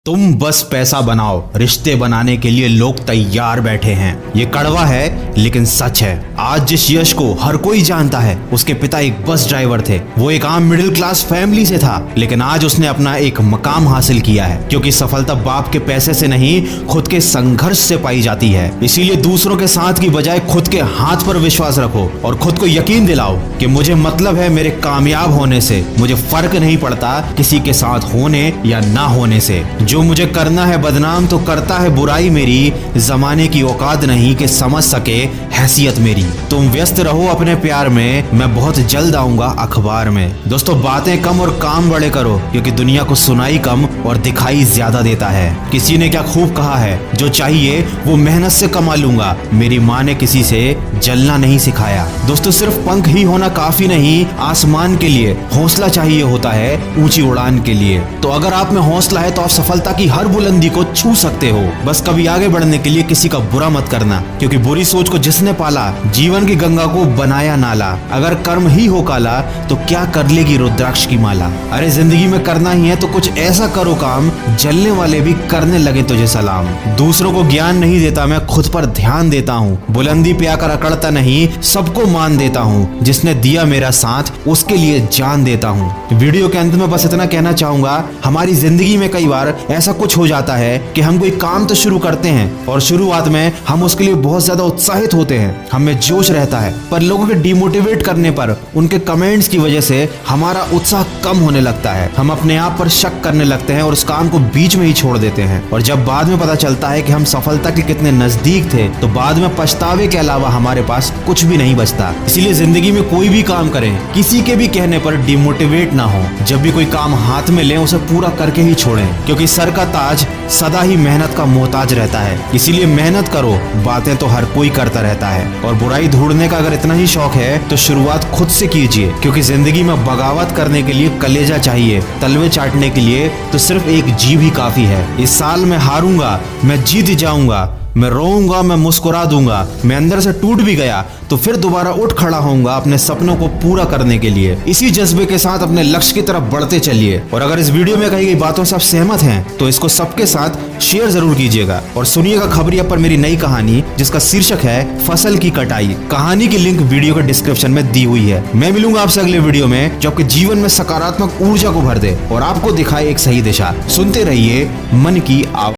तुम बस पैसा बनाओ, रिश्ते बनाने के लिए लोग तैयार बैठे हैं। ये कड़वा है लेकिन सच है। आज जिस यश को हर कोई जानता है, उसके पिता एक बस ड्राइवर थे। वो एक आम मिडिल क्लास फैमिली से था, लेकिन आज उसने अपना एक मकाम हासिल किया है, क्योंकि सफलता बाप के पैसे से नहीं, खुद के संघर्ष से पाई जाती है। इसीलिए दूसरों के साथ की बजाय खुद के हाथ पर विश्वास रखो और खुद को यकीन दिलाओ कि मुझे मतलब है मेरे कामयाब होने से। मुझे फर्क नहीं पड़ता किसी के साथ होने या ना होने से। जो मुझे करना है बदनाम तो करता है बुराई मेरी, जमाने की औकात नहीं कि समझ सके हैसियत मेरी। तुम व्यस्त रहो अपने प्यार में, मैं बहुत जल्द आऊंगा अखबार में। दोस्तों, बातें कम और काम बड़े करो, क्योंकि दुनिया को सुनाई कम और दिखाई ज्यादा देता है। किसी ने क्या खूब कहा है, जो चाहिए वो मेहनत से कमा लूंगा। मेरी माँ ने किसी से जलना नहीं सिखाया। दोस्तों, सिर्फ पंख ही होना काफी नहीं, आसमान के लिए हौसला चाहिए होता है, ऊंची उड़ान के लिए। तो अगर आप में हौसला है तो आप सफलता की हर बुलंदी को छू सकते हो। बस कभी आगे बढ़ने के लिए किसी का बुरा मत करना, क्योंकि बुरी सोच को जिसने पाला, जीवन की गंगा को बनाया नाला। अगर कर्म ही हो काला तो क्या कर लेगी रुद्राक्ष की माला। अरे जिंदगी में करना ही है तो कुछ ऐसा करो काम, जलने वाले भी करने लगे तुझे सलाम। दूसरों को ज्ञान नहीं देता, मैं खुद पर ध्यान देता हूँ। बुलंदी पे आकर अकड़ता नहीं, सबको मान देता हूँ। जिसने दिया मेरा साथ, उसके लिए जान देता हूँ। वीडियो के अंत में बस इतना कहना चाहूंगा, हमारी जिंदगी में कई बार ऐसा कुछ हो जाता है कि हम कोई काम तो शुरू करते हैं और शुरुआत में हम उसके लिए बहुत ज्यादा उत्साहित होते हैं, हमें जोश रहता है, पर लोगों के डिमोटिवेट करने पर, उनके कमेंट्स की वजह से हमारा उत्साह कम होने लगता है। हम अपने आप पर शक करने लगते हैं और उस काम को बीच में ही छोड़ देते हैं। और जब बाद में पता चलता है कि हम सफलता के कितने नजदीक थे, तो बाद में पछतावे के अलावा हमारे पास कुछ भी नहीं बचता। इसीलिए जिंदगी में कोई भी काम करें, किसी के भी कहने पर डिमोटिवेट ना हो। जब भी कोई काम हाथ में लें, उसे पूरा करके ही छोड़ें, क्योंकि सर का ताज सदा ही मेहनत का मोहताज रहता है। इसीलिए मेहनत करो, बातें तो हर कोई करता रहता है। और बुराई ढूंढने का अगर इतना ही शौक है तो शुरुआत खुद से कीजिए, क्योंकि जिंदगी में बगावत करने के लिए कलेजा चाहिए, तलवे चाटने के लिए तो सिर्फ एक जीभ ही काफी है। इस साल मैं हारूंगा, मैं जीत जाऊंगा, मैं रोऊंगा, मैं मुस्कुरा दूंगा। मैं अंदर से टूट भी गया तो फिर दोबारा उठ खड़ा होऊंगा अपने सपनों को पूरा करने के लिए। इसी जज्बे के साथ अपने लक्ष्य की तरफ बढ़ते चलिए। और अगर इस वीडियो में कही गई बातों से आप सहमत हैं तो इसको सबके साथ शेयर जरूर कीजिएगा। और सुनिएगा खबरिया पर मेरी नई कहानी, जिसका शीर्षक है फसल की कटाई। कहानी की लिंक वीडियो के डिस्क्रिप्शन में दी हुई है। मैं मिलूंगा आपसे अगले वीडियो में, जो आपके जीवन में सकारात्मक ऊर्जा को भर दे और आपको दिखाए एक सही दिशा। सुनते रहिए मन की आवाज।